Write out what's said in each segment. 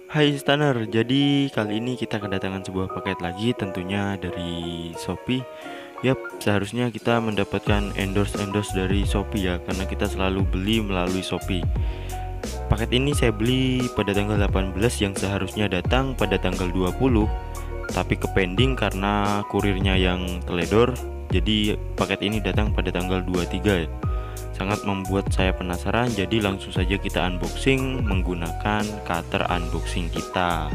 Hai Stunner, jadi kali ini kita kedatangan sebuah paket lagi tentunya dari Shopee. Yap, seharusnya kita mendapatkan endorse dari Shopee ya, karena kita selalu beli melalui Shopee. Paket ini saya beli pada tanggal 18 yang seharusnya datang pada tanggal 20, tapi ke pending karena kurirnya yang teledor. Jadi paket ini datang pada tanggal 23 ya. Sangat membuat saya penasaran, jadi langsung saja kita unboxing menggunakan cutter unboxing kita.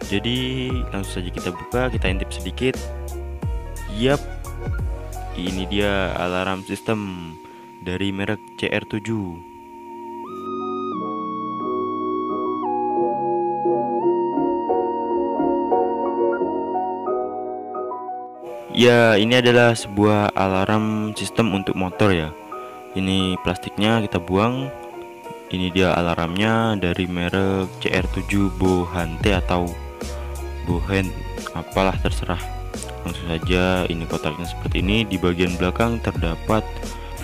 Jadi langsung saja kita buka, kita intip sedikit. Yap, ini dia alarm sistem dari merek CR7. Ya, ini adalah sebuah alarm sistem untuk motor ya. Ini plastiknya kita buang. Ini dia alarmnya dari merek CR7 Bohante atau Bohen, apalah terserah. Langsung saja, ini kotaknya seperti ini. Di bagian belakang terdapat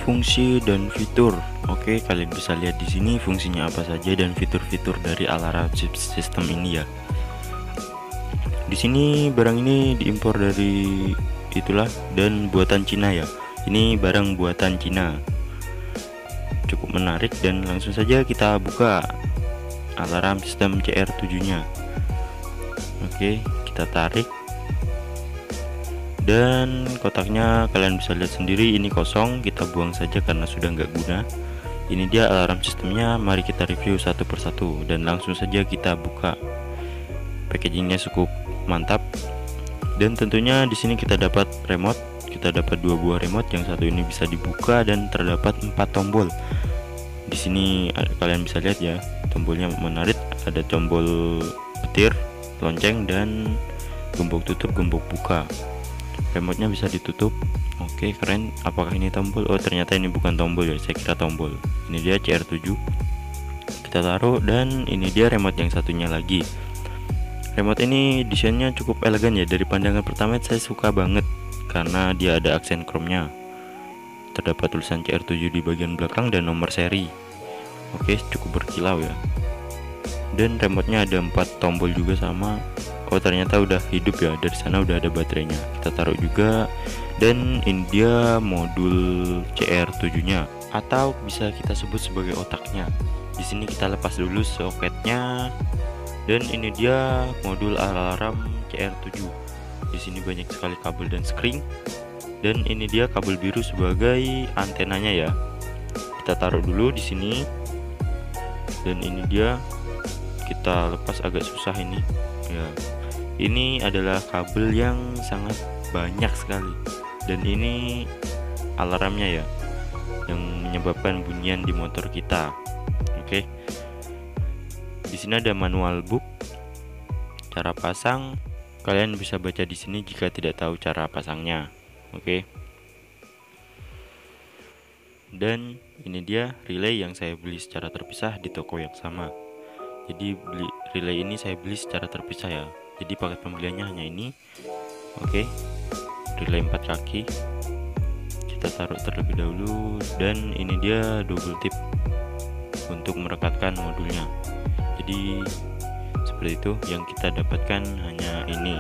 fungsi dan fitur. Oke, kalian bisa lihat di sini fungsinya apa saja dan fitur-fitur dari alarm sistem ini ya. Di sini barang ini diimpor dari itulah dan buatan Cina ya. Ini barang buatan Cina. Cukup menarik dan langsung saja kita buka alarm sistem CR7-nya. Oke, kita tarik. Dan kotaknya kalian bisa lihat sendiri ini kosong, kita buang saja karena sudah nggak guna. Ini dia alarm sistemnya, mari kita review satu persatu dan langsung saja kita buka. Packagingnya cukup mantap dan tentunya di sini kita dapat remote. Kita dapat dua buah remote, yang satu ini bisa dibuka dan terdapat 4 tombol. Di sini kalian bisa lihat ya, tombolnya menarik, ada tombol petir, lonceng dan gembok tutup, gembok buka. Remote-nya bisa ditutup. Oke, keren. Apakah ini tombol? Oh, ternyata ini bukan tombol ya, saya kira tombol. Ini dia CR7. Kita taruh dan ini dia remote yang satunya lagi. Remote ini desainnya cukup elegan ya. Dari pandangan pertama saya suka banget karena dia ada aksen chrome-nya. Terdapat tulisan CR7 di bagian belakang dan nomor seri. Oke, cukup berkilau ya. Dan remote-nya ada 4 tombol juga sama. Oh, ternyata udah hidup ya, dari sana udah ada baterainya. Kita taruh juga. Dan ini dia modul CR7-nya atau bisa kita sebut sebagai otaknya. Di sini kita lepas dulu soketnya. Dan ini dia modul alarm CR7. Di sini banyak sekali kabel dan spring. Dan ini dia kabel biru sebagai antenanya ya. Kita taruh dulu di sini. Dan ini dia, kita lepas agak susah ini. Ya. Ini adalah kabel yang sangat banyak sekali. Dan ini alarmnya ya, yang menyebabkan bunyian di motor kita. Oke. Di sini ada manual book, cara pasang. Kalian bisa baca di sini jika tidak tahu cara pasangnya. Oke. Dan ini dia relay yang saya beli secara terpisah di toko yang sama. Jadi relay ini saya beli secara terpisah ya. Jadi paket pembeliannya hanya ini. Oke. Relay 4 kaki. Kita taruh terlebih dahulu dan ini dia double tip untuk merekatkan modulnya. Jadi seperti itu yang kita dapatkan hanya ini.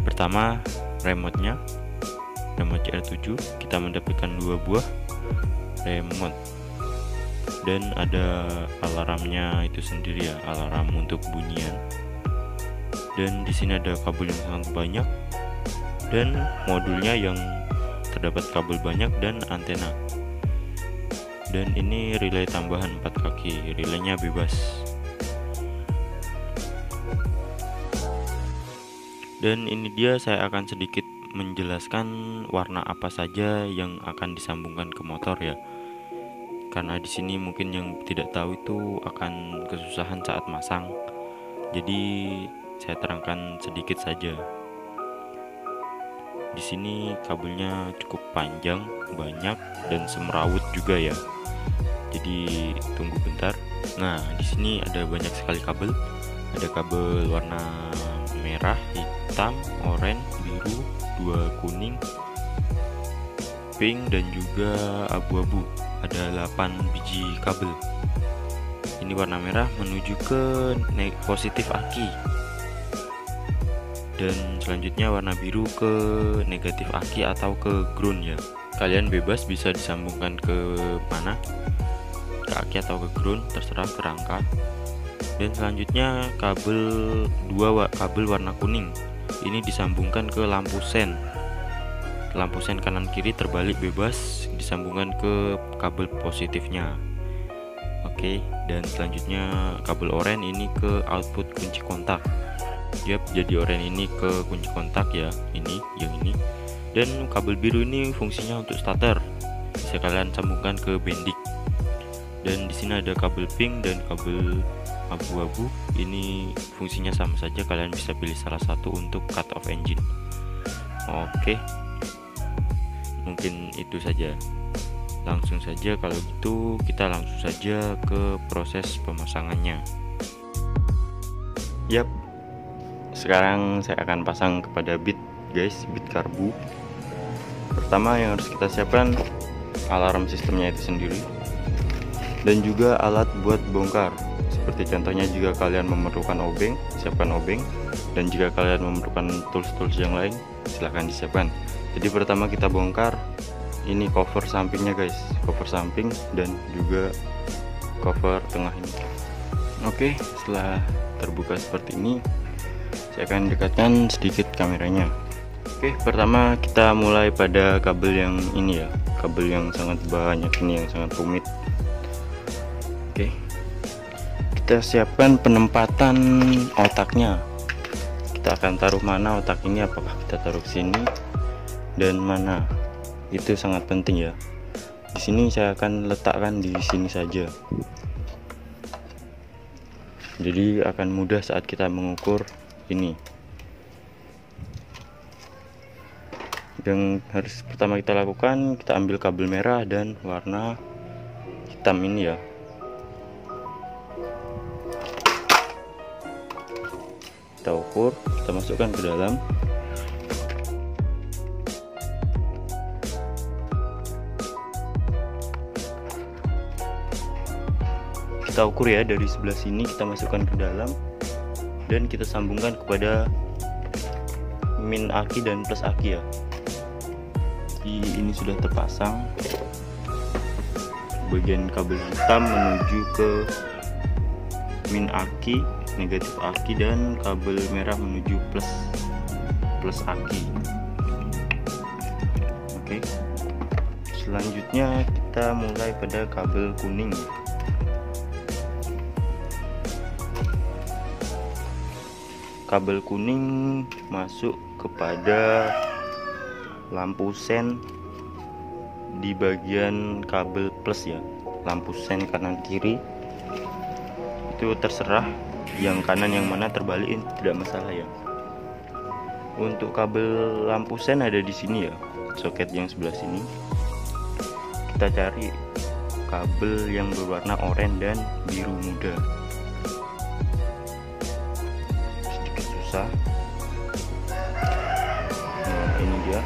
Pertama, remote-nya. Remote CR7 kita mendapatkan 2 buah remote. Dan ada alarmnya itu sendiri ya, alarm untuk bunyian. Dan di sini ada kabel yang sangat banyak dan modulnya yang terdapat kabel banyak dan antena. Dan ini relay tambahan 4 kaki, relaynya bebas. Dan ini dia, saya akan sedikit menjelaskan warna apa saja yang akan disambungkan ke motor ya. Karena di sini mungkin yang tidak tahu itu akan kesusahan saat masang. Jadi saya terangkan sedikit saja. Di sini kabelnya cukup panjang, banyak dan semrawut juga ya. Jadi tunggu bentar. Nah, di sini ada banyak sekali kabel Ada kabel warna merah, hitam, oranye, biru, 2 kuning, pink, dan juga abu-abu. Ada 8 biji kabel. Ini warna merah menuju ke positif aki, dan selanjutnya warna biru ke negatif aki atau ke ground ya. Kalian bebas bisa disambungkan ke mana, ke aki atau ke ground, terserah kerangka. Dan selanjutnya kabel kabel warna kuning ini disambungkan ke lampu sen. Lampu sen kanan kiri terbalik bebas, disambungkan ke kabel positifnya. Oke, dan selanjutnya kabel oranye ini ke output kunci kontak. Yap, jadi oranye ini ke kunci kontak ya, ini yang ini. Dan kabel biru ini fungsinya untuk starter, bisa kalian sambungkan ke bendik. Dan di sini ada kabel pink dan kabel abu-abu, ini fungsinya sama saja, kalian bisa pilih salah satu untuk cut off engine. Oke, mungkin itu saja. Langsung saja, kalau gitu kita langsung saja ke proses pemasangannya. Yap, sekarang saya akan pasang kepada bit guys, bit karbu. Pertama yang harus kita siapkan alarm sistemnya itu sendiri, dan juga alat buat bongkar. Seperti contohnya jika kalian memerlukan obeng, siapkan obeng, dan jika kalian memerlukan tools-tools yang lain, silahkan disiapkan. Jadi pertama kita bongkar ini cover sampingnya guys, cover samping dan juga cover tengah ini. Oke, setelah terbuka seperti ini, saya akan dekatkan sedikit kameranya. Oke, pertama kita mulai pada kabel yang ini ya, kabel yang sangat banyak ini, yang sangat rumit. Oke, kita siapkan penempatan otaknya. Kita akan taruh mana otak ini, apakah kita taruh sini dan mana, itu sangat penting ya. Di sini saya akan letakkan di sini saja, jadi akan mudah saat kita mengukur ini. Yang harus pertama kita lakukan, kita ambil kabel merah dan warna hitam ini ya. Kita ukur, kita masukkan ke dalam. Kita ukur ya, dari sebelah sini kita masukkan ke dalam dan kita sambungkan kepada min aki dan plus aki ya. Jadi ini sudah terpasang. Bagian kabel hitam menuju ke min aki, negatif aki, dan kabel merah menuju plus aki. Oke, selanjutnya kita mulai pada kabel kuning. Kabel kuning masuk kepada lampu sen di bagian kabel plus ya, lampu sen kanan kiri. Itu terserah yang kanan yang mana, terbalik tidak masalah ya. Untuk kabel lampu sen ada di sini ya, soket yang sebelah sini. Kita cari kabel yang berwarna oranye dan biru muda. Sedikit susah. Nah, ini dia.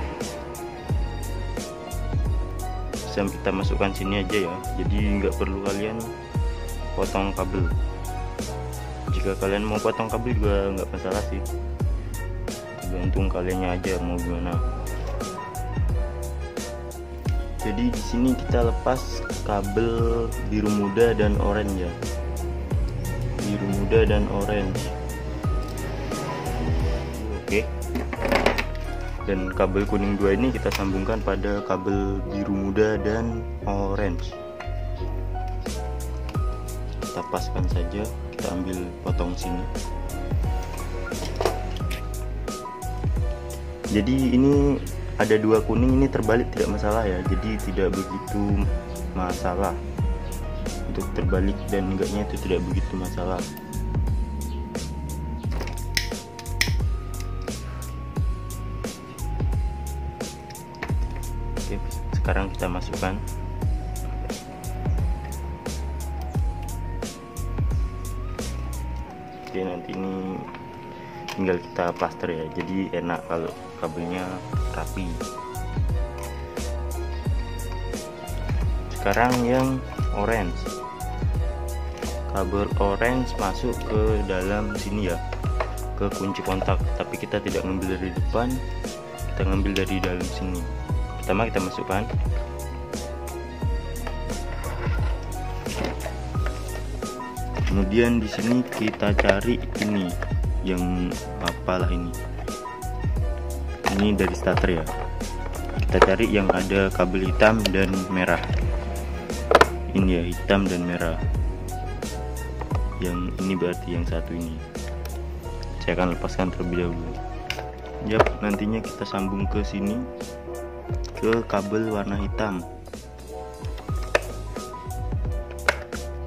Bisa kita masukkan sini aja ya, jadi nggak perlu kalian potong kabel. Jika kalian mau potong kabel juga nggak masalah sih, tergantung kaliannya aja mau gimana. Jadi di sini kita lepas kabel biru muda dan oranye ya, biru muda dan orange. Oke, dan kabel kuning 2 ini kita sambungkan pada kabel biru muda dan orange. Kita paskan saja, kita ambil potong sini. Jadi ini ada 2 kuning, ini terbalik tidak masalah ya, jadi tidak begitu masalah untuk terbalik dan enggaknya, itu tidak begitu masalah. Oke, sekarang kita masukkan. Oke, nanti ini tinggal kita plaster ya, jadi enak kalau kabelnya rapi. Sekarang yang orange, kabel orange masuk ke dalam sini ya, ke kunci kontak, tapi kita tidak ngambil dari depan, kita ngambil dari dalam sini. Pertama kita masukkan, kemudian di sini kita cari ini yang apalah ini dari starter ya, kita cari yang ada kabel hitam dan merah. Ini ya, hitam dan merah. Yang ini berarti yang satu ini. Saya akan lepaskan terlebih dahulu. Yap, nantinya kita sambung ke sini, ke kabel warna hitam.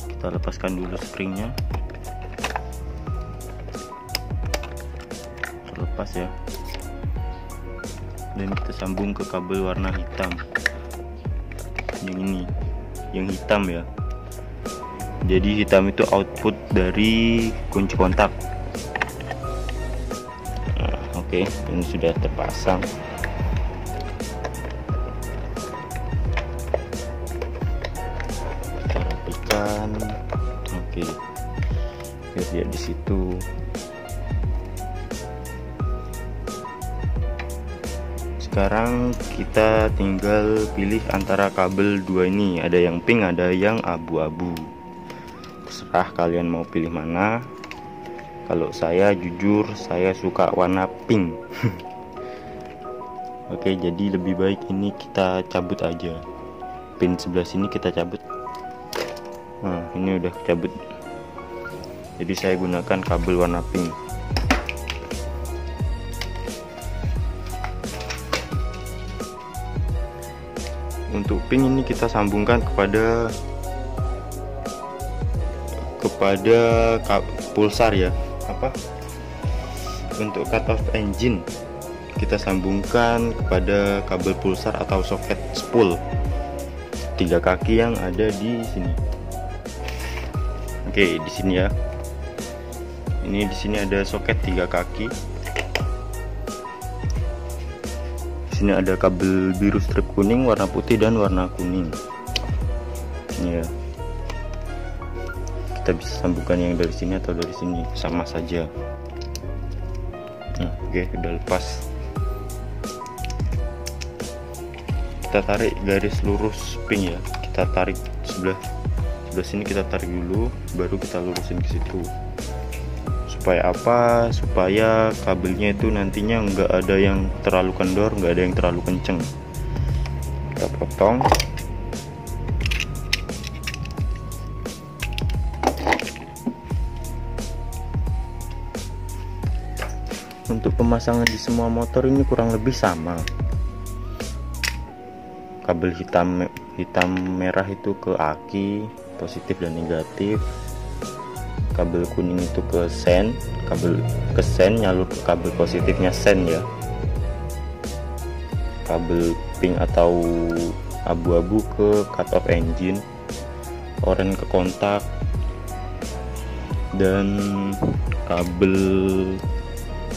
Kita lepaskan dulu springnya, terlepas ya, dan kita sambung ke kabel warna hitam yang ini, yang hitam ya. Jadi hitam itu output dari kunci kontak. Nah, oke, ini sudah terpasang. Kita rapikan. Oke, biar dia di situ. Sekarang kita tinggal pilih antara kabel dua ini, ada yang pink, ada yang abu-abu. Terserah kalian mau pilih mana. Kalau saya jujur saya suka warna pink. Oke, jadi lebih baik ini kita cabut aja. Pin sebelah sini kita cabut. Nah, ini udah cabut. Jadi saya gunakan kabel warna pink. Untuk pin ini kita sambungkan kepada pulsar ya, untuk cut off engine kita sambungkan kepada kabel pulsar atau soket spool 3 kaki yang ada di sini. Oke, di sini ya, ini di sini ada soket 3 kaki. Sini ada kabel biru strip kuning, warna putih dan warna kuning. Ini ya. Kita bisa sambungkan yang dari sini atau dari sini, sama saja. Nah, oke, udah lepas. Kita tarik garis lurus pink ya. Kita tarik sebelah sini, kita tarik dulu, baru kita lurusin ke situ. Supaya apa? Supaya kabelnya itu nantinya nggak ada yang terlalu kendor, nggak ada yang terlalu kenceng. Kita potong. Untuk pemasangan di semua motor ini kurang lebih sama. Kabel hitam merah itu ke aki, positif dan negatif. Kabel kuning itu ke sen, nyalur ke kabel positifnya sen ya. Kabel pink atau abu-abu ke cut off engine, oranye ke kontak, dan kabel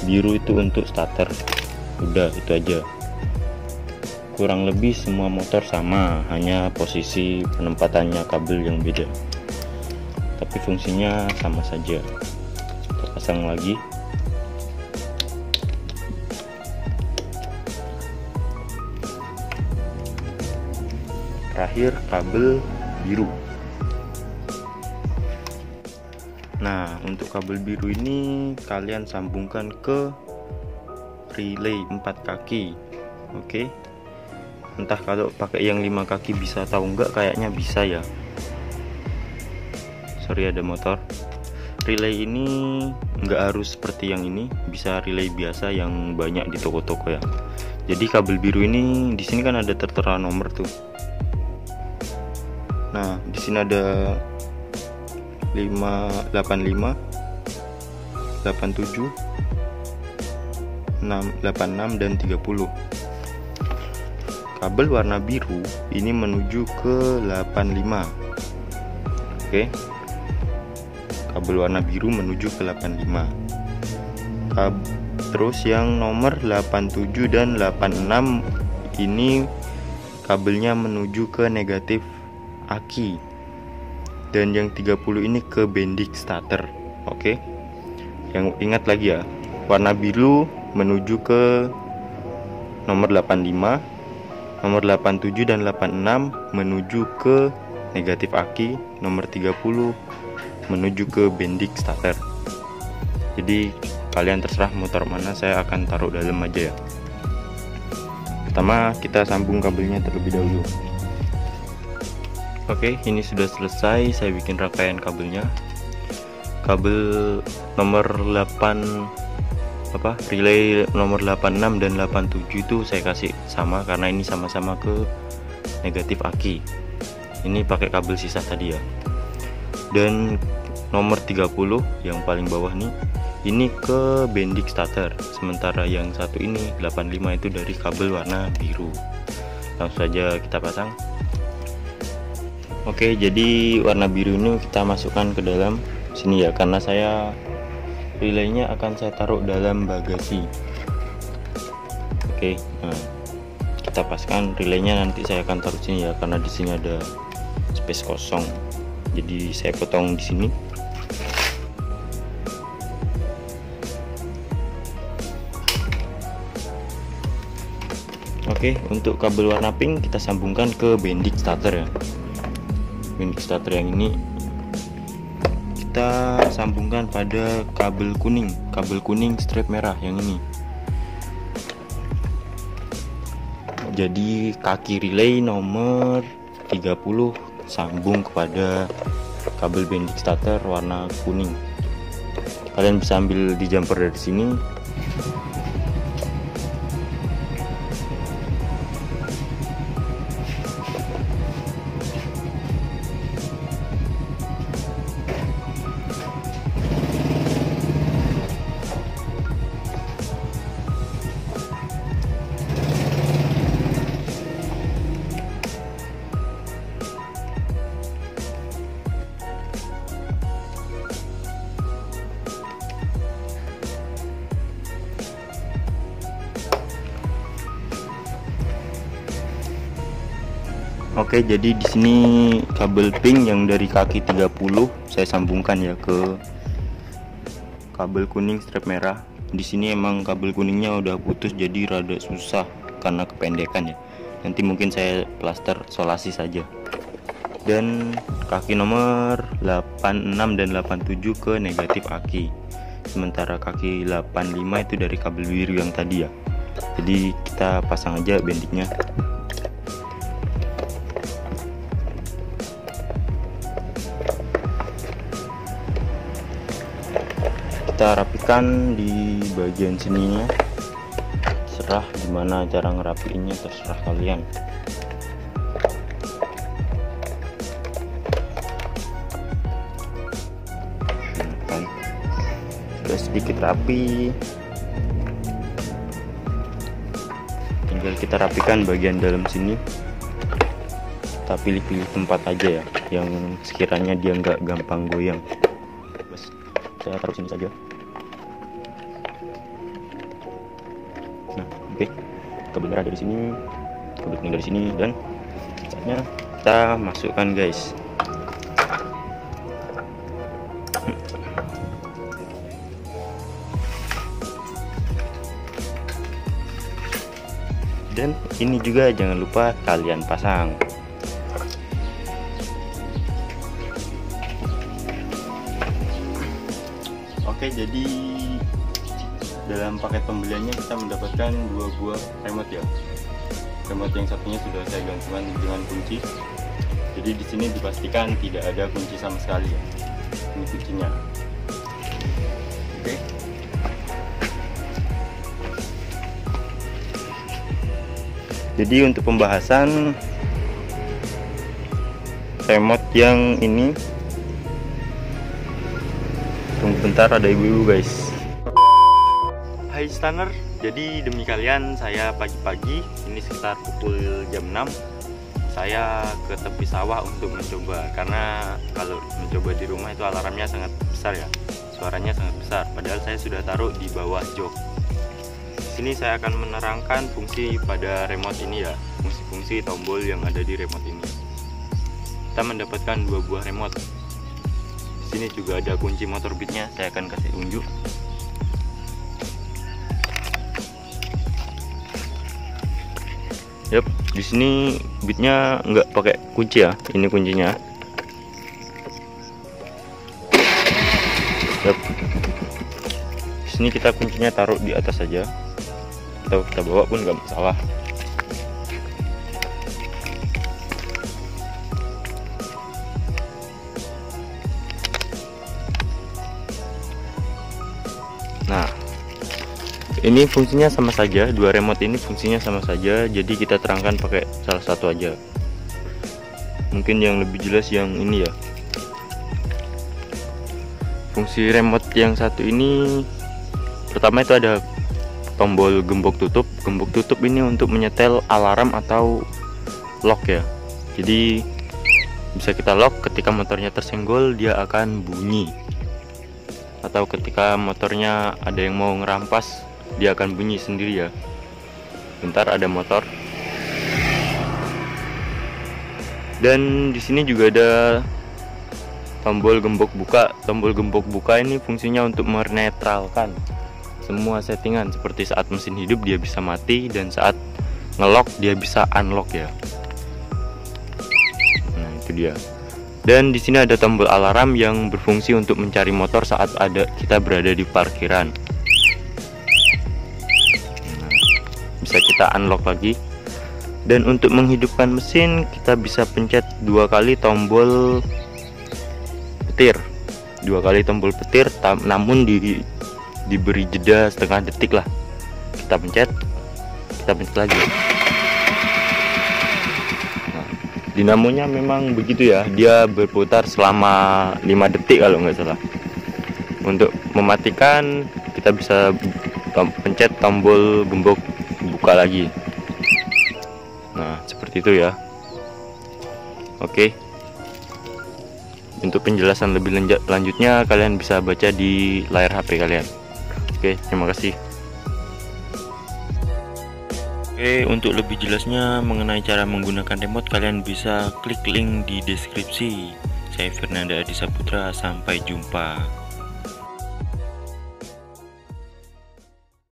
biru itu untuk starter. Udah, itu aja. Kurang lebih semua motor sama, hanya posisi penempatannya kabel yang beda, tapi fungsinya sama saja. Kita pasang lagi. Terakhir kabel biru. Nah, untuk kabel biru ini kalian sambungkan ke relay 4 kaki. Oke. Entah kalau pakai yang 5 kaki bisa atau enggak, kayaknya bisa ya. Sorry, ada motor. Relay ini enggak harus seperti yang ini, bisa relay biasa yang banyak di toko-toko ya. Jadi kabel biru ini di sini kan ada tertera nomor tuh. Nah, di sini ada 585, 87, 86 dan 30. Kabel warna biru ini menuju ke 85. Oke. kabel warna biru menuju ke 85. Terus yang nomor 87 dan 86 ini kabelnya menuju ke negatif aki, dan yang 30 ini ke bending starter. Oke, yang ingat lagi ya, warna biru menuju ke nomor 85, nomor 87 dan 86 menuju ke negatif aki, nomor 30 menuju ke bending starter. Jadi kalian terserah mau taruh mana, saya akan taruh dalam aja ya. Pertama kita sambung kabelnya terlebih dahulu. Oke, ini sudah selesai, saya bikin rangkaian kabelnya. Kabel nomor 8 relay nomor 86 dan 87 itu saya kasih sama karena ini sama-sama ke negatif aki. Ini pakai kabel sisa tadi ya. Dan nomor 30 yang paling bawah nih, ini ke bending starter. Sementara yang satu ini 85 itu dari kabel warna biru. Langsung saja kita pasang. Oke, jadi warna biru ini kita masukkan ke dalam sini ya, karena saya relaynya akan saya taruh dalam bagasi. Oke, nah, kita paskan relaynya, nanti saya akan taruh sini ya, karena di sini ada space kosong. Jadi saya potong di sini. Oke, untuk kabel warna pink kita sambungkan ke bending starter ya. Bending starter yang ini kita sambungkan pada kabel kuning strip merah yang ini. Jadi kaki relay nomor 30 sambung kepada kabel bending starter warna kuning. Kalian bisa ambil di jumper dari sini. Oke, jadi di sini kabel pink yang dari kaki 30 saya sambungkan ya ke kabel kuning strip merah. Di sini emang kabel kuningnya udah putus, jadi rada susah karena kependekan ya. Nanti mungkin saya plaster solasi saja. Dan kaki nomor 86 dan 87 ke negatif aki. Sementara kaki 85 itu dari kabel biru yang tadi ya. Jadi kita pasang aja bendingnya. Kita rapikan di bagian sininya. Terserah gimana cara ngerapiinnya, terserah kalian. Sudah sedikit rapi, tinggal kita rapikan bagian dalam sini. Kita pilih-pilih tempat aja ya, yang sekiranya dia nggak gampang goyang. Bos, saya taruh sini saja. Nah, oke, kabel merah dari sini, kabel kuning dari sini, dan saatnya kita masukkan guys. Dan ini juga jangan lupa kalian pasang. Oke, jadi dalam paket pembeliannya kita mendapatkan 2 buah remote ya. Remote yang satunya sudah saya gantungkan dengan kunci. Jadi di sini dipastikan tidak ada kunci sama sekali ya. Ini kuncinya. Oke. Jadi untuk pembahasan remote yang ini, tunggu bentar, ada ibu-ibu guys. Hai stunner, jadi demi kalian saya pagi-pagi, ini sekitar pukul jam 6, saya ke tepi sawah untuk mencoba, karena kalau mencoba di rumah itu alarmnya sangat besar ya, suaranya sangat besar, padahal saya sudah taruh di bawah jok. Sini saya akan menerangkan fungsi pada remote ini ya, fungsi-fungsi tombol yang ada di remote ini. Kita mendapatkan dua buah remote. Sini juga ada kunci motor Beatnya, saya akan kasih unjuk. Yap, di sini Beatnya nggak pakai kunci ya, ini kuncinya. Yap. Di sini kita kuncinya taruh di atas saja, atau kita bawa pun nggak masalah. Nah, ini fungsinya sama saja, dua remote ini fungsinya sama saja, jadi kita terangkan pakai salah satu aja. Mungkin yang lebih jelas yang ini ya. Fungsi remote yang satu ini, pertama itu ada tombol gembok tutup. Gembok tutup ini untuk menyetel alarm atau lock ya. Jadi bisa kita lock ketika motornya tersenggol, dia akan bunyi. Atau ketika motornya ada yang mau ngerampas, dia akan bunyi sendiri ya. Bentar, ada motor. Dan di sini juga ada tombol gembok buka. Tombol gembok buka ini fungsinya untuk menetralkan semua settingan, seperti saat mesin hidup dia bisa mati, dan saat ngelock dia bisa unlock ya. Nah, itu dia. Dan di sini ada tombol alarm yang berfungsi untuk mencari motor saat kita berada di parkiran. Nah, bisa kita unlock lagi. Dan untuk menghidupkan mesin, kita bisa pencet dua kali tombol petir. Dua kali tombol petir, namun diberi jeda setengah detik lah. Kita pencet lagi. Dinamonya memang begitu ya, dia berputar selama 5 detik kalau nggak salah. Untuk mematikan, kita bisa pencet tombol gembok buka lagi. Nah, seperti itu ya. Oke. Untuk penjelasan lebih lanjutnya, kalian bisa baca di layar HP kalian. Oke, terima kasih. Oke, untuk lebih jelasnya mengenai cara menggunakan remote, kalian bisa klik link di deskripsi. Saya Fernanda Adi Saputra, sampai jumpa.